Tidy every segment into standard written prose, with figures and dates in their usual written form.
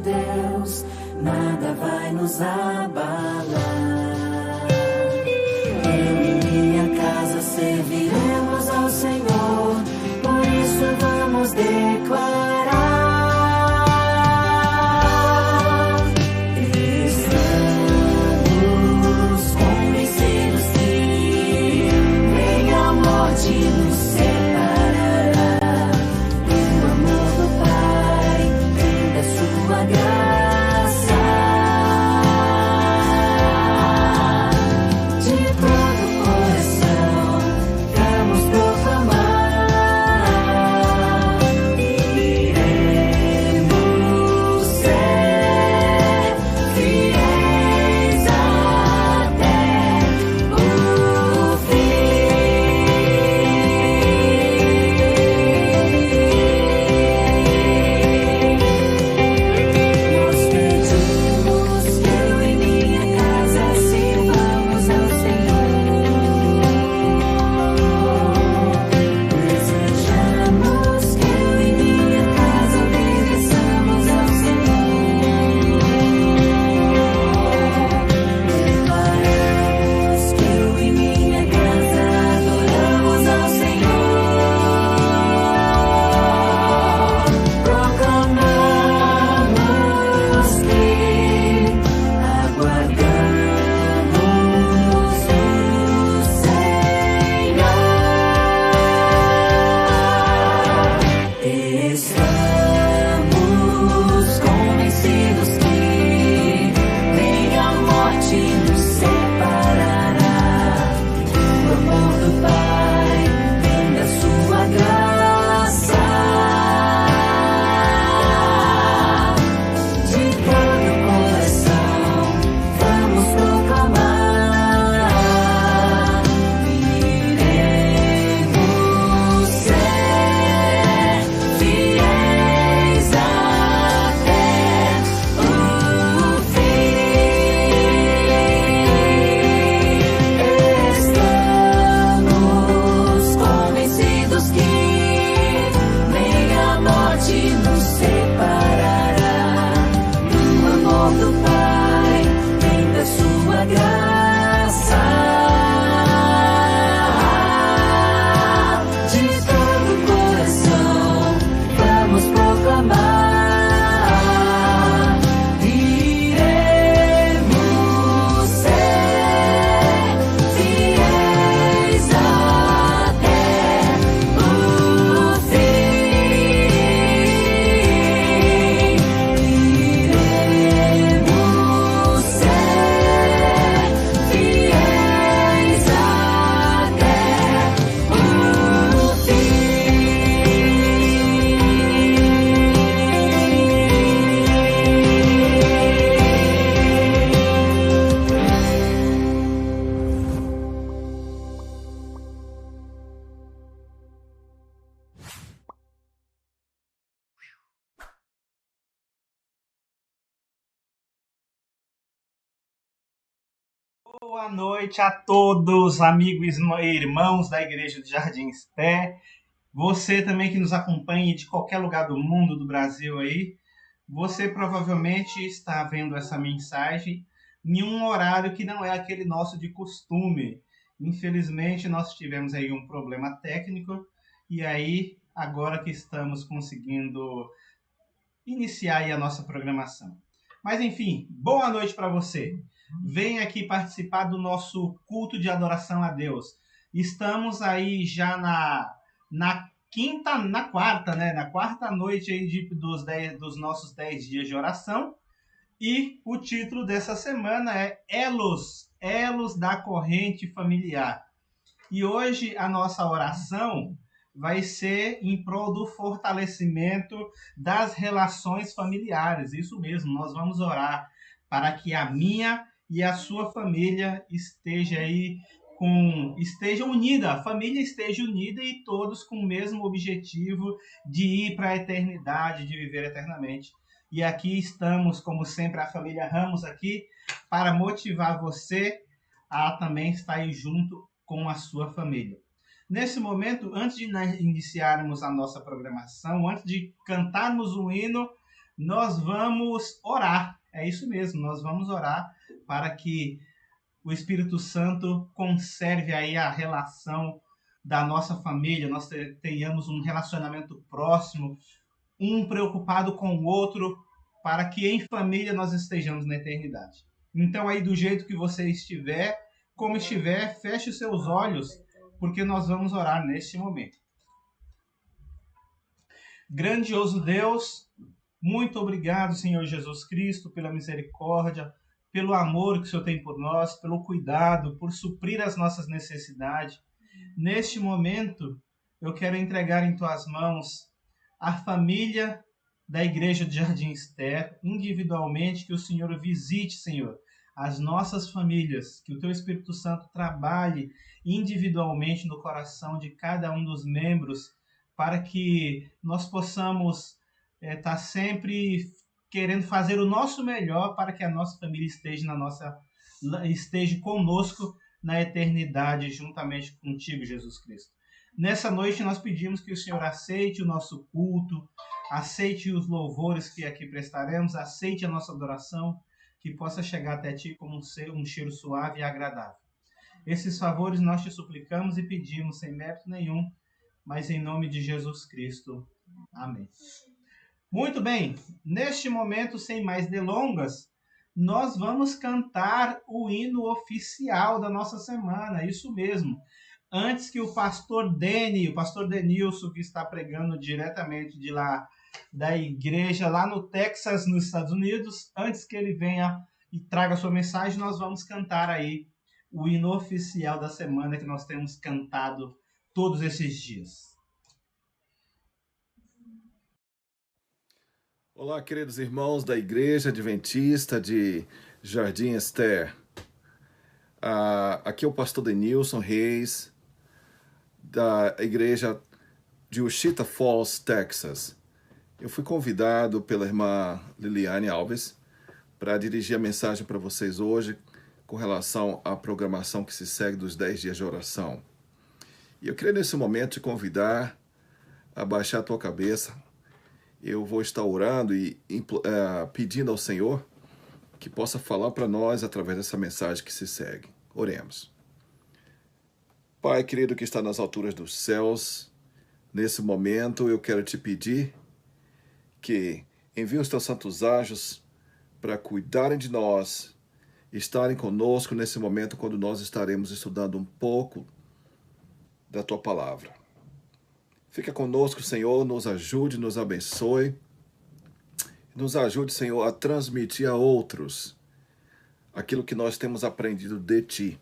Deus, nada vai nos abalar. Eu e minha casa serviremos ao Senhor, por isso vamos declarar. Estamos convencidos que nem a morte nos separará do amor do Pai, nem da sua graça. De todo o coração vamos proclamar, iremos ser fiéis até o Nós pedimos que eu e minha casa sirvamos ao Senhor. Desejamos que eu e minha casa obedeçamos ao Senhor. Declaramos que eu e minha casa adoramos ao Senhor. Proclamamos que aguardamos o Senhor. Estamos convencidos que nem a morte nos separará do amor do Pai, nem da sua graça. De todo o coração vamos proclamar, iremos ser fiéis até o fim. Estamos convencidos que nem a morte nos separará do amor do Pai, nem da sua graça. De todo o coração vamos proclamar, iremos ser fiéis até o fim. Iremos ser fiéis até o Boa noite a todos, amigos e irmãos da Igreja de Jardins Té. Você também que nos acompanha de qualquer lugar do mundo, do Brasil aí. Você provavelmente está vendo essa mensagem em um horário que não é aquele nosso de costume. Infelizmente, nós tivemos aí um problema técnico e aí, agora que estamos conseguindo iniciar aí a nossa programação. Mas enfim, boa noite para você. Venha aqui participar do nosso culto de adoração a Deus. Estamos aí já na quarta, né? Na quarta noite aí dos nossos 10 dias de oração. E o título dessa semana é Elos da Corrente Familiar. E hoje a nossa oração vai ser em prol do fortalecimento das relações familiares. Isso mesmo, nós vamos orar para que a minha e a sua família esteja unida, a família esteja unida e todos com o mesmo objetivo de ir para a eternidade, de viver eternamente. E aqui estamos, como sempre, a família Ramos aqui, para motivar você a também estar aí junto com a sua família. Nesse momento, antes de iniciarmos a nossa programação, antes de cantarmos o hino, nós vamos orar. É isso mesmo, nós vamos orar para que o Espírito Santo conserve aí a relação da nossa família, nós tenhamos um relacionamento próximo, um preocupado com o outro, para que em família nós estejamos na eternidade. Então aí do jeito que você estiver, como estiver, feche os seus olhos, porque nós vamos orar neste momento. Grandioso Deus, muito obrigado, Senhor Jesus Cristo, pela misericórdia, pelo amor que o Senhor tem por nós, pelo cuidado, por suprir as nossas necessidades. Neste momento, eu quero entregar em tuas mãos a família da Igreja de Jardim Esther, individualmente, que o Senhor visite, Senhor, as nossas famílias, que o teu Espírito Santo trabalhe individualmente no coração de cada um dos membros, para que nós possamos estar sempre querendo fazer o nosso melhor para que a nossa família esteja conosco na eternidade, juntamente contigo, Jesus Cristo. Nessa noite nós pedimos que o Senhor aceite o nosso culto, aceite os louvores que aqui prestaremos, aceite a nossa adoração, que possa chegar até ti como um cheiro suave e agradável. Esses favores nós te suplicamos e pedimos sem mérito nenhum, mas em nome de Jesus Cristo. Amém. Muito bem, neste momento, sem mais delongas, nós vamos cantar o hino oficial da nossa semana, isso mesmo. Antes que o pastor Denilson, que está pregando diretamente de lá, da igreja lá no Texas, nos Estados Unidos, antes que ele venha e traga sua mensagem, nós vamos cantar aí o hino oficial da semana que nós temos cantado todos esses dias. Olá, queridos irmãos da Igreja Adventista de Jardim Esther. Aqui é o pastor Denilson Reis, da Igreja de Wichita Falls, Texas. Eu fui convidado pela irmã Liliane Alves para dirigir a mensagem para vocês hoje com relação à programação que se segue dos 10 dias de oração. E eu queria nesse momento te convidar a baixar a tua cabeça. Eu vou estar orando e pedindo ao Senhor que possa falar para nós através dessa mensagem que se segue. Oremos. Pai querido que está nas alturas dos céus, nesse momento eu quero te pedir que envie os teus santos anjos para cuidarem de nós, estarem conosco nesse momento quando nós estaremos estudando um pouco da tua palavra. Fica conosco, Senhor, nos ajude, nos abençoe. Nos ajude, Senhor, a transmitir a outros aquilo que nós temos aprendido de Ti.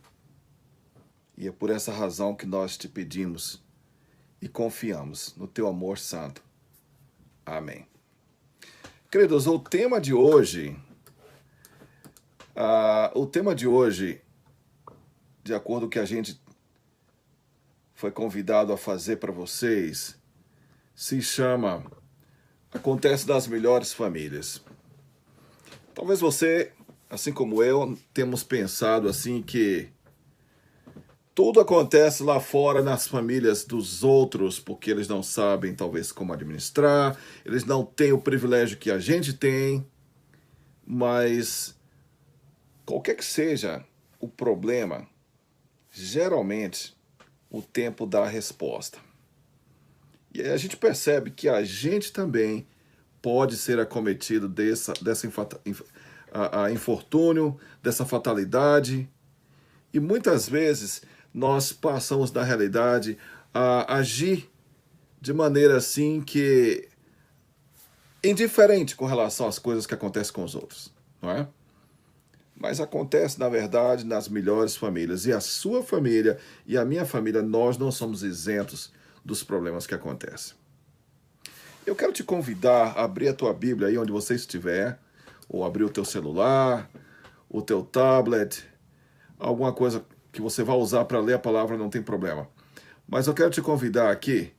E é por essa razão que nós te pedimos e confiamos no Teu amor santo. Amém. Queridos, o tema de hoje, de acordo com o que a gente foi convidado a fazer para vocês, se chama Acontece nas Melhores Famílias. Talvez você, assim como eu, temos pensado assim que tudo acontece lá fora nas famílias dos outros, porque eles não sabem talvez como administrar, eles não têm o privilégio que a gente tem, mas qualquer que seja o problema, geralmente o tempo dá a resposta. E aí a gente percebe que a gente também pode ser acometido dessa infortúnio, dessa fatalidade. E muitas vezes nós passamos, na realidade, a agir de maneira assim que indiferente com relação às coisas que acontecem com os outros, não é? Mas acontece, na verdade, nas melhores famílias. E a sua família e a minha família, nós não somos isentos dos problemas que acontecem. Eu quero te convidar a abrir a tua Bíblia aí onde você estiver, ou abrir o teu celular, o teu tablet, alguma coisa que você vai usar para ler a palavra, não tem problema. Mas eu quero te convidar aqui,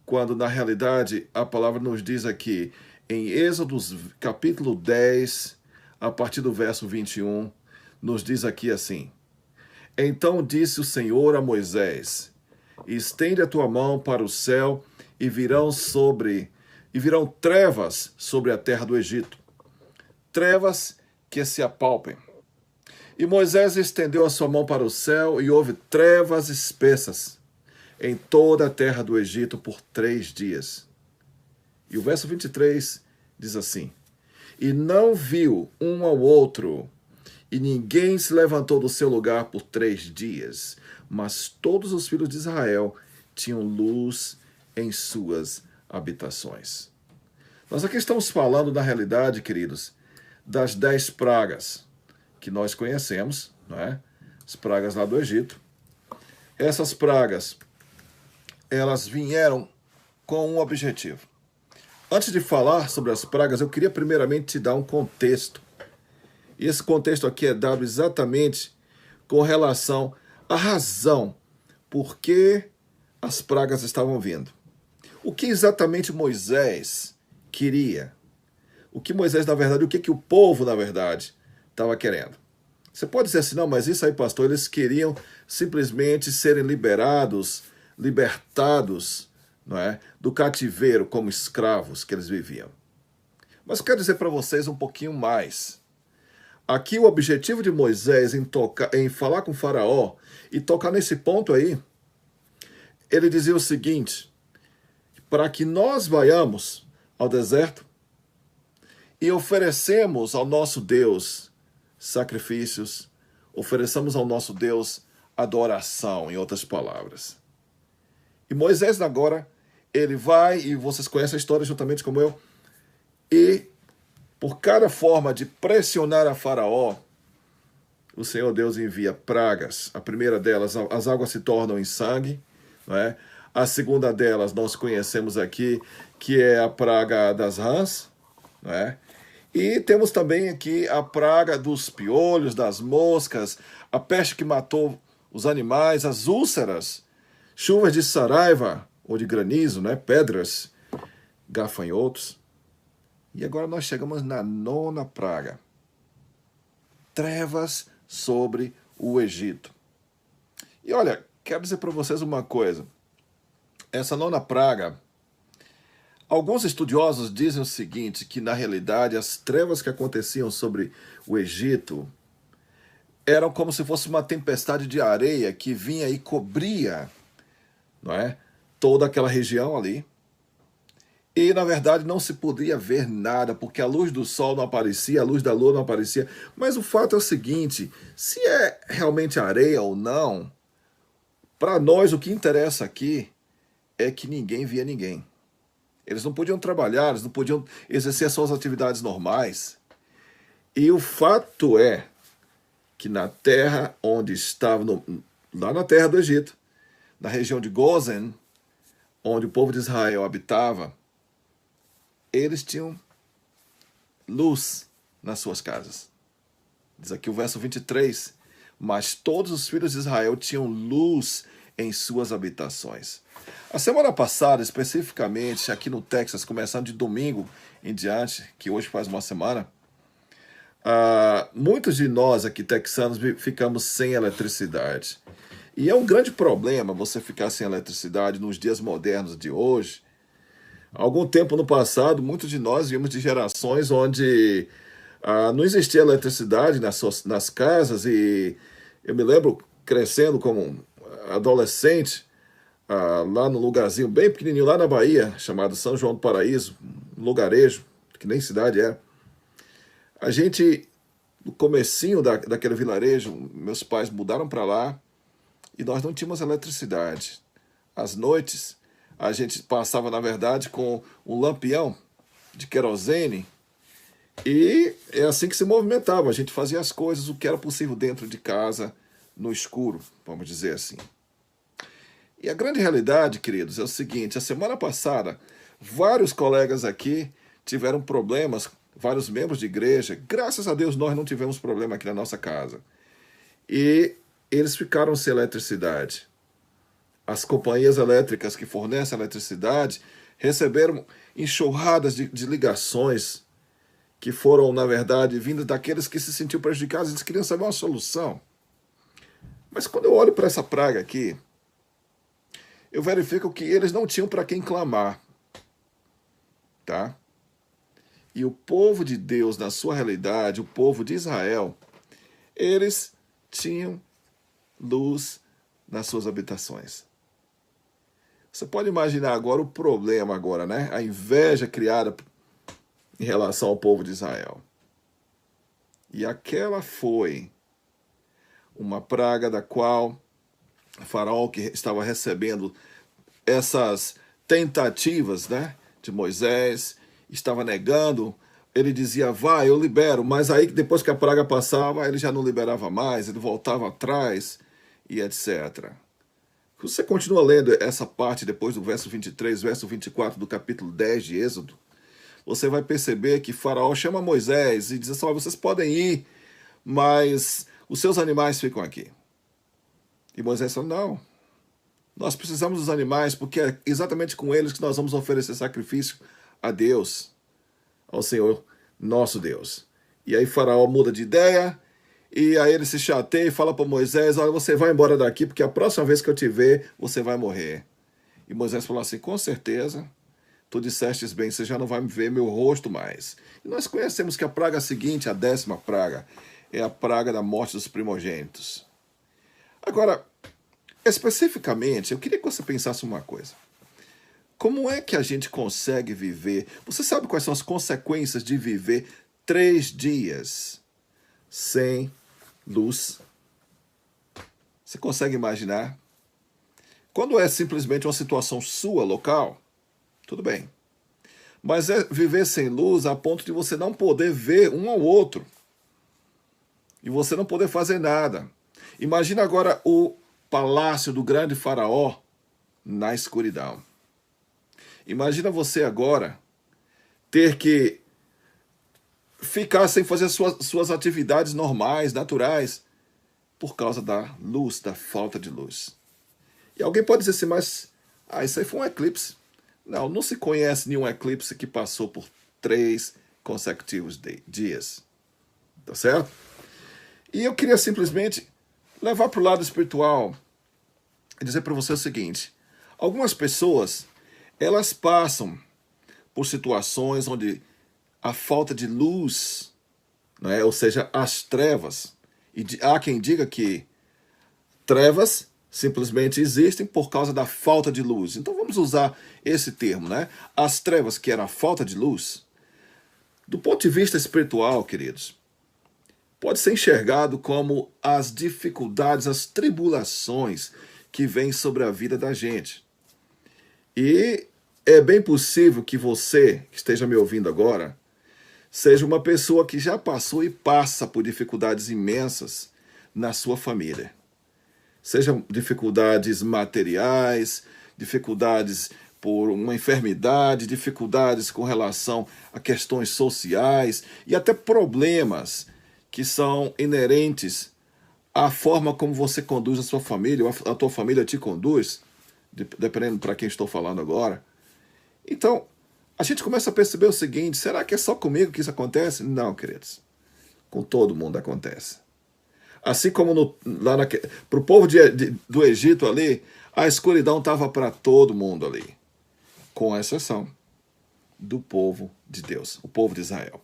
quando na realidade a palavra nos diz aqui, em Êxodo capítulo 10, a partir do verso 21, nos diz aqui assim: Então disse o Senhor a Moisés: Estende a tua mão para o céu e virão sobre e virão trevas sobre a terra do Egito, trevas que se apalpem. E Moisés estendeu a sua mão para o céu, e houve trevas espessas em toda a terra do Egito por 3 dias. E o verso 23 diz assim: E não viu um ao outro, e ninguém se levantou do seu lugar por 3 dias, mas todos os filhos de Israel tinham luz em suas habitações. Nós aqui estamos falando, na realidade, queridos, das 10 pragas que nós conhecemos, não é? As pragas lá do Egito. Essas pragas, elas vieram com um objetivo. Antes de falar sobre as pragas, eu queria primeiramente te dar um contexto. E esse contexto aqui é dado exatamente com relação à razão por que as pragas estavam vindo. O que exatamente Moisés queria? O que Moisés, na verdade, o que o povo, na verdade, estava querendo? Você pode dizer assim, não, mas isso aí, pastor, eles queriam simplesmente serem liberados, libertados, não é, do cativeiro como escravos que eles viviam. Mas eu quero dizer para vocês um pouquinho mais. Aqui o objetivo de Moisés em falar com Faraó e tocar nesse ponto aí, ele dizia o seguinte: para que nós vayamos ao deserto e oferecemos ao nosso Deus sacrifícios, ofereçamos ao nosso Deus adoração, em outras palavras. E Moisés agora, ele vai, e vocês conhecem a história juntamente como eu, e por cada forma de pressionar a Faraó, o Senhor Deus envia pragas. A primeira delas, as águas se tornam em sangue, não é? A segunda delas, nós conhecemos aqui, que é a praga das rãs, não é? E temos também aqui a praga dos piolhos, das moscas, a peste que matou os animais, as úlceras, chuvas de saraiva, ou de granizo, né? Pedras, gafanhotos. E agora nós chegamos na 9ª praga. Trevas sobre o Egito. E olha, quero dizer para vocês uma coisa. Essa 9ª praga, alguns estudiosos dizem o seguinte, que na realidade as trevas que aconteciam sobre o Egito eram como se fosse uma tempestade de areia que vinha e cobria, não é, toda aquela região ali. E, na verdade, não se podia ver nada, porque a luz do sol não aparecia, a luz da lua não aparecia. Mas o fato é o seguinte, se é realmente areia ou não, para nós o que interessa aqui é que ninguém via ninguém. Eles não podiam trabalhar, eles não podiam exercer as suas atividades normais. E o fato é que na terra onde estavam, lá na terra do Egito, na região de Gozen, onde o povo de Israel habitava, eles tinham luz nas suas casas. Diz aqui o verso 23, mas todos os filhos de Israel tinham luz em suas habitações. A semana passada, especificamente aqui no Texas, começando de domingo em diante, que hoje faz uma semana, muitos de nós aqui texanos ficamos sem eletricidade. E é um grande problema você ficar sem eletricidade nos dias modernos de hoje. Há algum tempo no passado, muitos de nós viemos de gerações onde não existia eletricidade nas casas, e eu me lembro crescendo como adolescente, lá num lugarzinho bem pequenininho, lá na Bahia, chamado São João do Paraíso, um lugarejo, que nem cidade é. A gente, no comecinho daquele vilarejo, meus pais mudaram para lá e nós não tínhamos eletricidade. Às noites, a gente passava, na verdade, com um lampião de querosene e é assim que se movimentava. A gente fazia as coisas, o que era possível dentro de casa, no escuro, vamos dizer assim. E a grande realidade, queridos, é o seguinte: a semana passada, vários colegas aqui tiveram problemas, vários membros de igreja. Graças a Deus, nós não tivemos problema aqui na nossa casa. E eles ficaram sem eletricidade. As companhias elétricas que fornecem eletricidade receberam enxurradas de ligações que foram, na verdade, vindas daqueles que se sentiam prejudicados. Eles queriam saber uma solução. Mas quando eu olho para essa praga aqui, eu verifico que eles não tinham para quem clamar. tá? E o povo de Deus, na sua realidade, o povo de Israel, eles tinham luz nas suas habitações. Você pode imaginar agora o problema agora, né? A inveja criada em relação ao povo de Israel. E aquela foi uma praga da qual o faraó, que estava recebendo essas tentativas, né, de Moisés, estava negando. Ele dizia, vai, eu libero, mas aí depois que a praga passava, ele já não liberava mais, ele voltava atrás e etc. Você continua lendo essa parte depois do verso 23, verso 24 do capítulo 10 de Êxodo, você vai perceber que Faraó chama Moisés e diz assim, vocês podem ir, mas os seus animais ficam aqui. E Moisés falou, não, nós precisamos dos animais, porque é exatamente com eles que nós vamos oferecer sacrifício a Deus, ao Senhor nosso Deus. E aí Faraó muda de ideia, e aí ele se chateia e fala para Moisés, olha, você vai embora daqui, porque a próxima vez que eu te ver, você vai morrer. E Moisés falou assim, com certeza, tu dissestes bem, você já não vai me ver meu rosto mais. E nós conhecemos que a praga seguinte, a 10ª praga, é a praga da morte dos primogênitos. Agora, especificamente, eu queria que você pensasse uma coisa. Como é que a gente consegue viver? Você sabe quais são as consequências de viver 3 dias sem luz? Você consegue imaginar? Quando é simplesmente uma situação sua, local, tudo bem. Mas é viver sem luz a ponto de você não poder ver um ao outro. E você não poder fazer nada. Imagina agora o palácio do grande faraó na escuridão. Imagina você agora ter que ficar sem fazer suas atividades normais, naturais, por causa da luz, da falta de luz. E alguém pode dizer assim, mas isso aí foi um eclipse. Não, não se conhece nenhum eclipse que passou por 3 consecutivos dias. Tá certo? E eu queria simplesmente levar para o lado espiritual e dizer para você o seguinte. Algumas pessoas, elas passam por situações onde a falta de luz, ou seja, as trevas, e há quem diga que trevas simplesmente existem por causa da falta de luz. Então vamos usar esse termo, né? As trevas, que era a falta de luz, do ponto de vista espiritual, queridos, pode ser enxergado como as dificuldades, as tribulações que vêm sobre a vida da gente. E é bem possível que você, que esteja me ouvindo agora, seja uma pessoa que já passou e passa por dificuldades imensas na sua família. Sejam dificuldades materiais, dificuldades por uma enfermidade, dificuldades com relação a questões sociais e até problemas que são inerentes à forma como você conduz a sua família, ou a tua família te conduz, dependendo para quem estou falando agora. Então, a gente começa a perceber o seguinte, será que é só comigo que isso acontece? Não, queridos. Com todo mundo acontece. Assim como para o povo do Egito ali, a escuridão estava para todo mundo ali, com exceção do povo de Deus, o povo de Israel.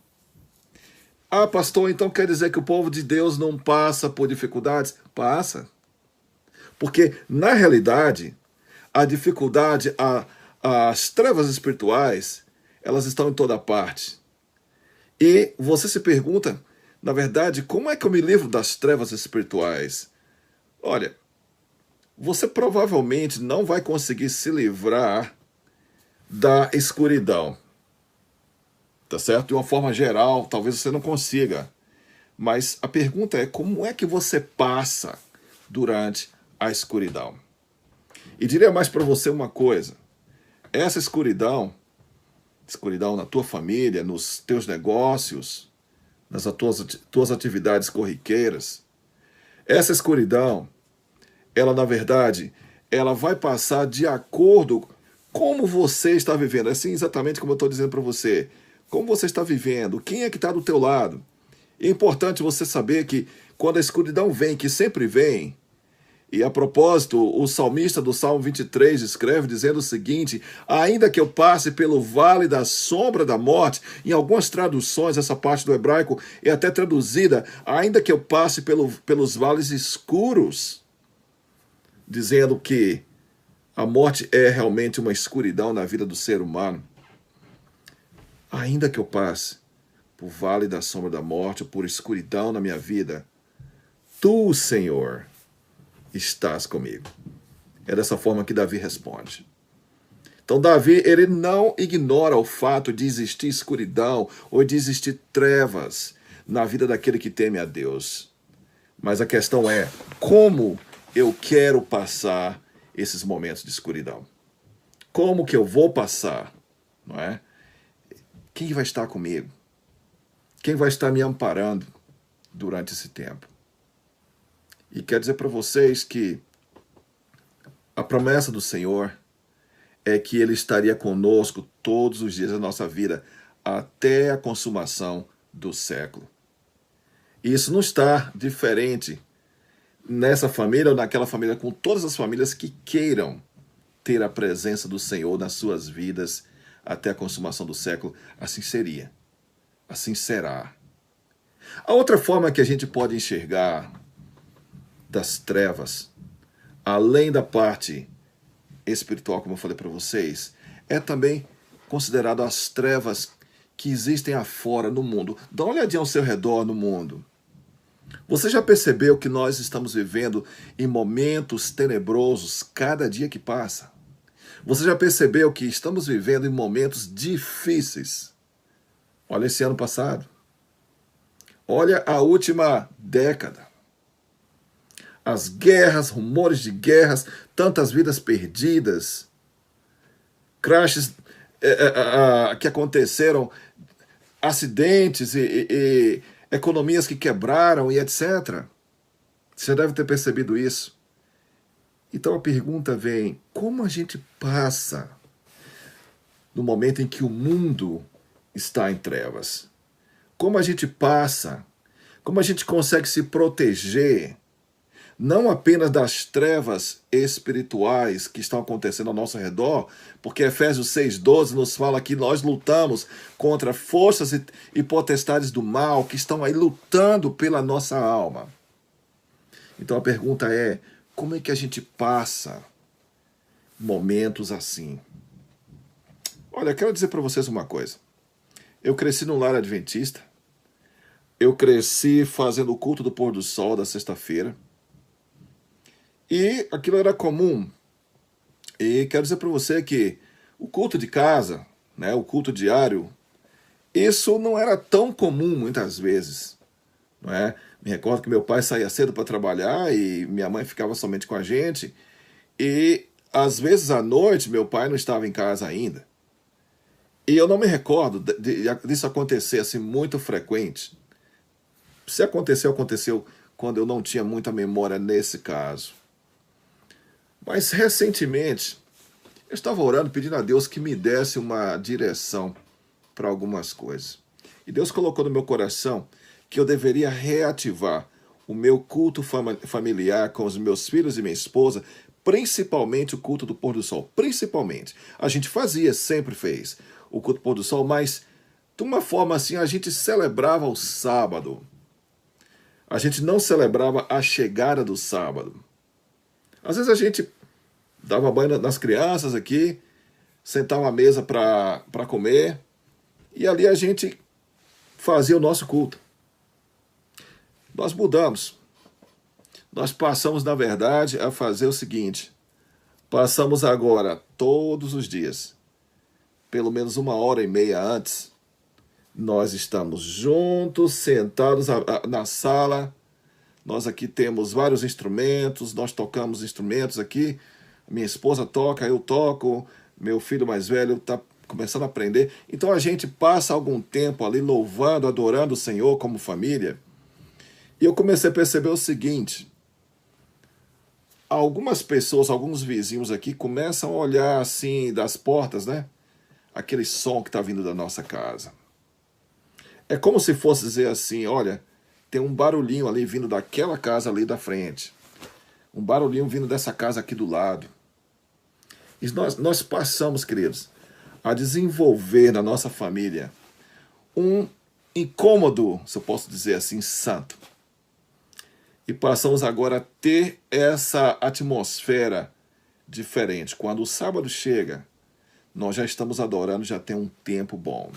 Ah, pastor, então quer dizer que o povo de Deus não passa por dificuldades? Passa. Porque, na realidade, a dificuldade, as trevas espirituais, elas estão em toda parte. E você se pergunta, na verdade, como é que eu me livro das trevas espirituais? Olha, você provavelmente não vai conseguir se livrar da escuridão. Tá certo? De uma forma geral, talvez você não consiga. Mas a pergunta é, como é que você passa durante a escuridão? E diria mais para você uma coisa. Essa escuridão na tua família, nos teus negócios, nas tuas atividades corriqueiras, essa escuridão, ela na verdade, ela vai passar de acordo com como você está vivendo. É assim exatamente como eu estou dizendo para você. Como você está vivendo? Quem é que está do teu lado? É importante você saber que quando a escuridão vem, que sempre vem, E a propósito, o salmista do Salmo 23 escreve dizendo o seguinte: ainda que eu passe pelo vale da sombra da morte, em algumas traduções essa parte do hebraico é até traduzida, ainda que eu passe pelos vales escuros, dizendo que a morte é realmente uma escuridão na vida do ser humano. Ainda que eu passe por vale da sombra da morte, ou por escuridão na minha vida, tu, Senhor, estás comigo. É dessa forma que Davi responde. Então Davi, ele não ignora o fato de existir escuridão ou de existir trevas na vida daquele que teme a Deus. Mas a questão é, como eu quero passar esses momentos de escuridão? Como que eu vou passar? Não é? Quem vai estar comigo? Quem vai estar me amparando durante esse tempo? E quero dizer para vocês que a promessa do Senhor é que Ele estaria conosco todos os dias da nossa vida, até a consumação do século. E isso não está diferente nessa família ou naquela família, com todas as famílias que queiram ter a presença do Senhor nas suas vidas até a consumação do século. Assim seria. Assim será. A outra forma que a gente pode enxergar das trevas, além da parte espiritual, como eu falei para vocês, é também considerado as trevas que existem afora no mundo. Dá uma olhadinha ao seu redor no mundo. Você já percebeu que nós estamos vivendo em momentos tenebrosos cada dia que passa? Você já percebeu que estamos vivendo em momentos difíceis? Olha esse ano passado. Olha a última década. As guerras, rumores de guerras, tantas vidas perdidas, crashes que aconteceram, acidentes e economias que quebraram e etc. Você deve ter percebido isso. Então a pergunta vem, como a gente passa no momento em que o mundo está em trevas? Como a gente passa? Como a gente consegue se proteger? Não apenas das trevas espirituais que estão acontecendo ao nosso redor, porque Efésios 6,12 nos fala que nós lutamos contra forças e potestades do mal que estão aí lutando pela nossa alma. Então a pergunta é, como é que a gente passa momentos assim? Olha, eu quero dizer para vocês uma coisa. Eu cresci num lar adventista. Eu cresci fazendo o culto do pôr do sol da sexta-feira. E aquilo era comum. E quero dizer para você que o culto de casa, né, o culto diário, isso não era tão comum muitas vezes. Não é? Me recordo que meu pai saía cedo para trabalhar e minha mãe ficava somente com a gente. E às vezes à noite meu pai não estava em casa ainda. E eu não me recordo disso acontecer assim muito frequente. Se aconteceu, aconteceu quando eu não tinha muita memória nesse caso. Mas recentemente, eu estava orando, pedindo a Deus que me desse uma direção para algumas coisas. E Deus colocou no meu coração que eu deveria reativar o meu culto familiar com os meus filhos e minha esposa, principalmente o culto do pôr do sol. Principalmente. A gente fazia, sempre fez, o culto do pôr do sol, mas de uma forma assim, a gente celebrava o sábado. A gente não celebrava a chegada do sábado. Às vezes a gente dava banho nas crianças aqui, sentava à mesa para comer, e ali a gente fazia o nosso culto. Nós mudamos. Nós passamos, na verdade, a fazer o seguinte. Passamos agora, todos os dias, pelo menos 1h30 antes, nós estamos juntos, sentados na sala. Nós aqui temos vários instrumentos, nós tocamos instrumentos aqui. Minha esposa toca, eu toco, meu filho mais velho está começando a aprender. Então a gente passa algum tempo ali louvando, adorando o Senhor como família. E eu comecei a perceber o seguinte. Algumas pessoas, alguns vizinhos aqui começam a olhar assim das portas, né? Aquele som que está vindo da nossa casa. É como se fosse dizer assim, olha, tem um barulhinho ali vindo daquela casa ali da frente. um barulhinho vindo dessa casa aqui do lado. E nós passamos, queridos, a desenvolver na nossa família um incômodo, se eu posso dizer assim, santo. E passamos agora a ter essa atmosfera diferente. Quando o sábado chega, nós já estamos adorando, já tem um tempo bom.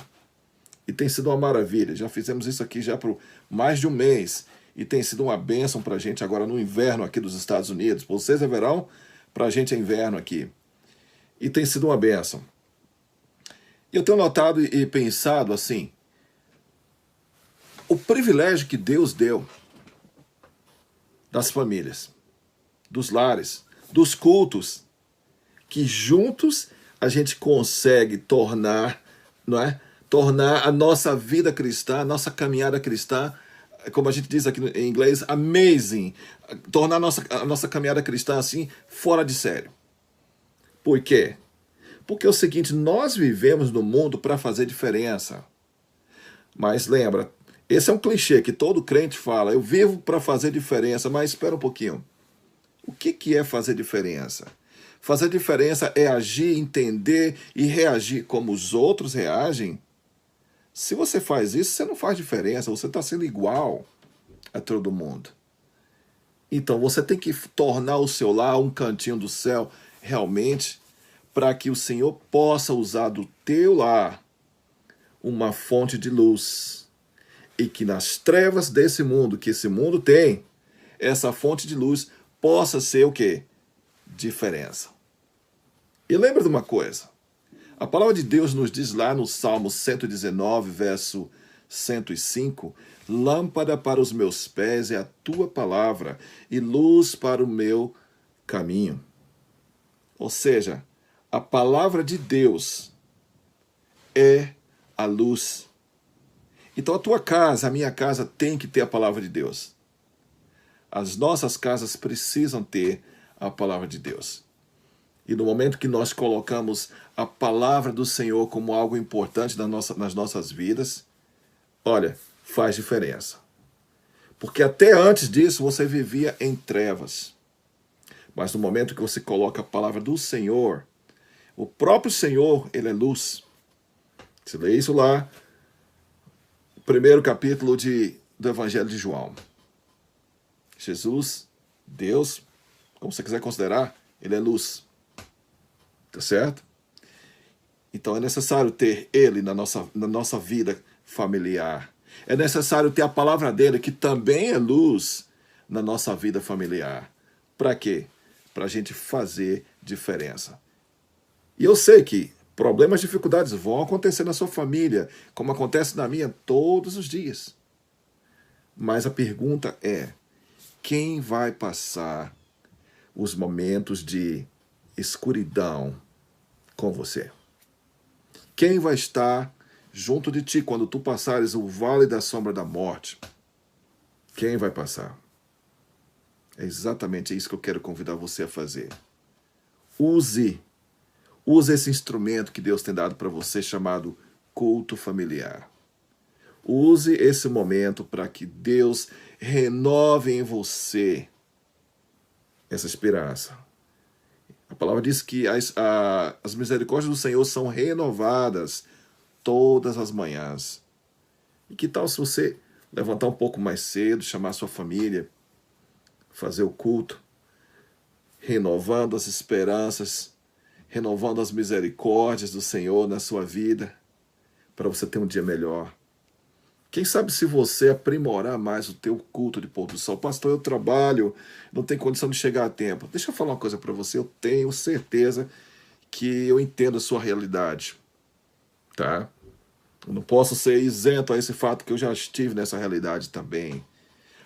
E tem sido uma maravilha. Já fizemos isso aqui já por mais de um mês. E tem sido uma bênção para a gente agora no inverno aqui dos Estados Unidos. Para vocês é verão, para a gente é inverno aqui. E tem sido uma bênção. E eu tenho notado e pensado assim, o privilégio que Deus deu das famílias, dos lares, dos cultos, que juntos a gente consegue tornar, não é? Tornar a nossa vida cristã, a nossa caminhada cristã, como a gente diz aqui em inglês, amazing. Tornar a nossa caminhada cristã assim, fora de sério. Por quê? Porque é o seguinte, nós vivemos no mundo para fazer diferença. Mas lembra, esse é um clichê que todo crente fala, eu vivo para fazer diferença, mas espera um pouquinho. O que é fazer diferença? Fazer diferença é agir, entender e reagir como os outros reagem? Se você faz isso, você não faz diferença, você está sendo igual a todo mundo. Então você tem que tornar o seu lar um cantinho do céu realmente para que o Senhor possa usar do teu lar uma fonte de luz. E que nas trevas desse mundo, que esse mundo tem, essa fonte de luz possa ser o quê? Diferença. E lembra de uma coisa. A palavra de Deus nos diz lá no Salmo 119, verso 105, lâmpada para os meus pés é a tua palavra e luz para o meu caminho. Ou seja, a palavra de Deus é a luz. Então a tua casa, a minha casa tem que ter a palavra de Deus. As nossas casas precisam ter a palavra de Deus. E no momento que nós colocamos a palavra do Senhor como algo importante nas nossas vidas, olha, faz diferença. Porque até antes disso você vivia em trevas. Mas no momento que você coloca a palavra do Senhor, o próprio Senhor, ele é luz. Você lê isso lá, primeiro capítulo do Evangelho de João. Jesus, Deus, como você quiser considerar, ele é luz. Tá certo? Então é necessário ter ele na nossa vida familiar. É necessário ter a palavra dele, que também é luz, na nossa vida familiar. Para quê? Para a gente fazer diferença. E eu sei que problemas, dificuldades vão acontecer na sua família, como acontece na minha todos os dias. Mas a pergunta é, quem vai passar os momentos de escuridão com você? Quem vai estar junto de ti quando tu passares o vale da sombra da morte? Quem vai passar? É exatamente isso que eu quero convidar você a fazer. Use esse instrumento que Deus tem dado para você, chamado culto familiar. Use esse momento para que Deus renove em você essa esperança. A palavra diz que as misericórdias do Senhor são renovadas todas as manhãs. E que tal se você levantar um pouco mais cedo, chamar sua família, fazer o culto, renovando as esperanças, renovando as misericórdias do Senhor na sua vida, para você ter um dia melhor. Quem sabe se você aprimorar mais o teu culto de pôr do sol. Pastor, eu trabalho, não tenho condição de chegar a tempo. Deixa eu falar uma coisa para você. Eu tenho certeza que eu entendo a sua realidade. Tá? Eu não posso ser isento a esse fato que eu já estive nessa realidade também.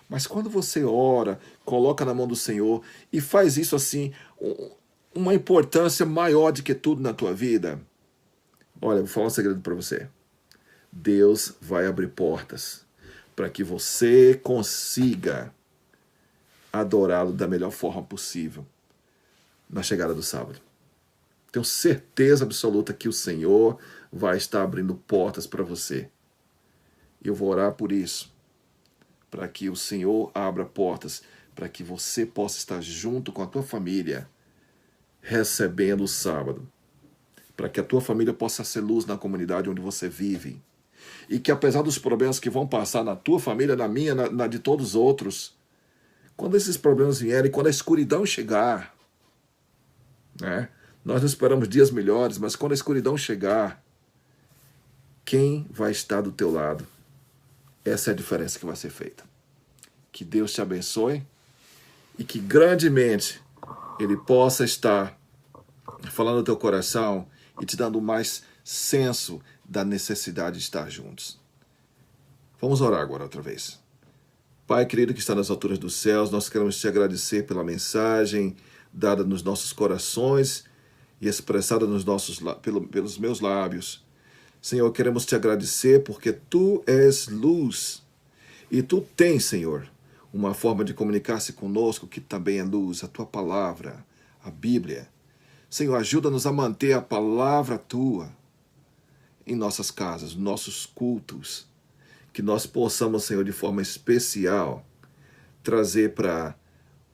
Mas quando você ora, coloca na mão do Senhor e faz isso assim, uma importância maior do que tudo na tua vida. Olha, vou falar um segredo para você. Deus vai abrir portas para que você consiga adorá-lo da melhor forma possível na chegada do sábado. Tenho certeza absoluta que o Senhor vai estar abrindo portas para você. E eu vou orar por isso, para que o Senhor abra portas para que você possa estar junto com a tua família, recebendo o sábado, para que a tua família possa ser luz na comunidade onde você vive, e que apesar dos problemas que vão passar na tua família, na minha, na de todos os outros, quando esses problemas vierem, quando a escuridão chegar, né? Nós não esperamos dias melhores, mas quando a escuridão chegar, quem vai estar do teu lado? Essa é a diferença que vai ser feita. Que Deus te abençoe e que grandemente Ele possa estar falando no teu coração e te dando mais senso da necessidade de estar juntos. Vamos orar agora outra vez. Pai querido que está nas alturas dos céus, nós queremos te agradecer pela mensagem dada nos nossos corações e expressada pelos meus lábios. Senhor, queremos te agradecer porque Tu és luz e Tu tens, Senhor, uma forma de comunicar-se conosco que também é luz, a Tua palavra, a Bíblia. Senhor, ajuda-nos a manter a palavra Tua em nossas casas, nossos cultos, que nós possamos, Senhor, de forma especial, trazer para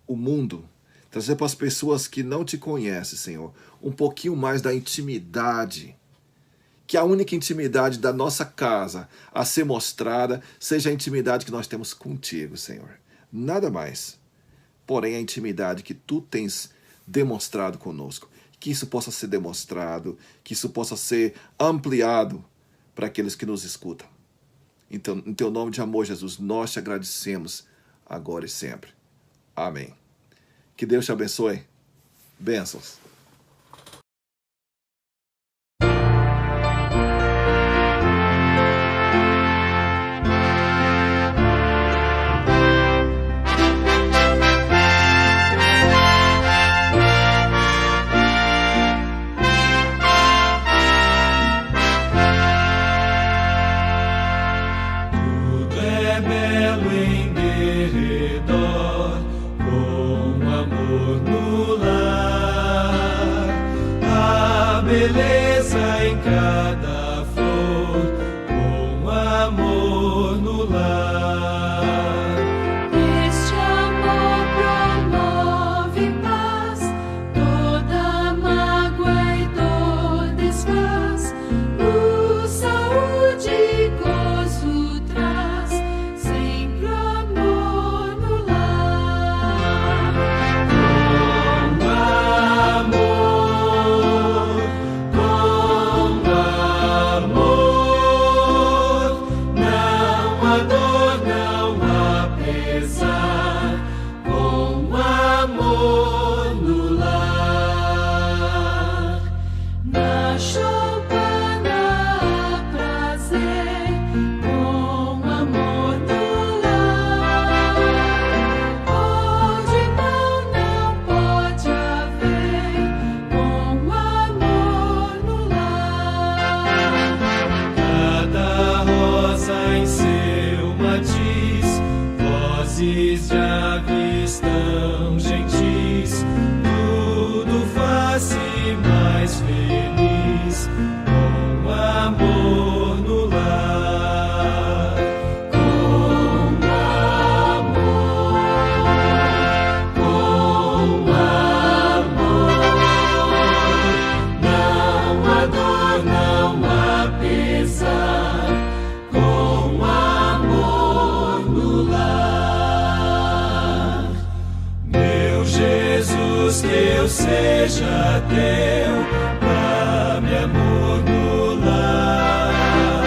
o mundo, trazer para as pessoas que não Te conhecem, Senhor, um pouquinho mais da intimidade, que a única intimidade da nossa casa a ser mostrada seja a intimidade que nós temos contigo, Senhor. Nada mais. Porém, a intimidade que Tu tens demonstrado conosco. Que isso possa ser demonstrado, que isso possa ser ampliado para aqueles que nos escutam. Então, em Teu nome de amor, Jesus, nós Te agradecemos agora e sempre. Amém. Que Deus te abençoe. Bênçãos. Tudo é belo em derredor, com amor no lar. A beleza em cada flor, com amor no lar. Este amor promove paz, toda mágoa e dor desfaz, luz, saúde e gozo traz, sempre amor no lar. Com amor, não há dor, não há pesar, com amor no lar. Na choupana há prazer, com amor no lar. Onde mal não pode haver, com amor no lar. Cada rosa em seu matiz, vozes de aves tão gentis, tudo faz-se mais feliz, com amor no lar. Com amor, não há dor, não há pesar, com amor no lar. Meu Jesus, que eu seja teu, dá-me amor no lar.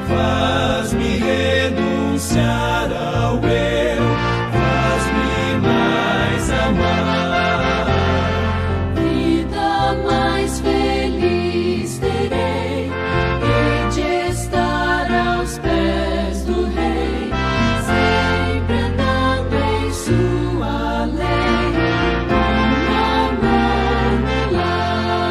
Faz-me renunciar ao eu, faz-me mais amar. Vida mais feliz terei, hei de estar aos pés do Rei, sempre andando em Sua lei, com amor no lar.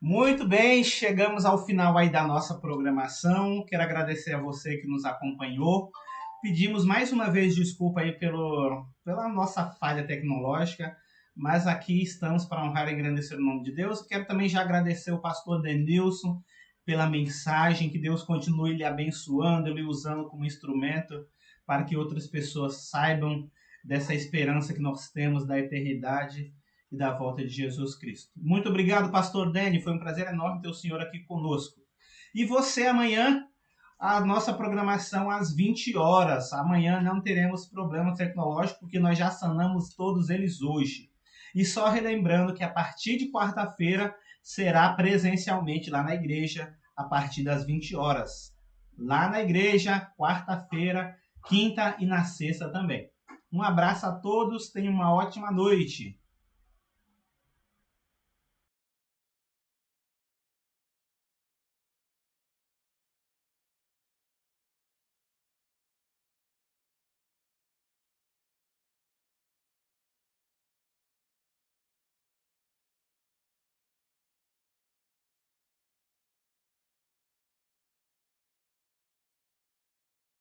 Muito bem, chegamos ao final aí da nossa programação. Quero agradecer a você que nos acompanhou. Pedimos mais uma vez desculpa aí pela nossa falha tecnológica, mas aqui estamos para honrar e engrandecer o nome de Deus. Quero também já agradecer o pastor Denilson pela mensagem, que Deus continue lhe abençoando, lhe usando como instrumento para que outras pessoas saibam dessa esperança que nós temos da eternidade e da volta de Jesus Cristo. Muito obrigado, pastor Dani, foi um prazer enorme ter o senhor aqui conosco. E você amanhã, a nossa programação às 20 horas. Amanhã não teremos problemas tecnológicos, porque nós já sanamos todos eles hoje. E só relembrando que a partir de quarta-feira será presencialmente lá na igreja, a partir das 20 horas. Lá na igreja, quarta-feira, quinta e na sexta também. Um abraço a todos, tenham uma ótima noite.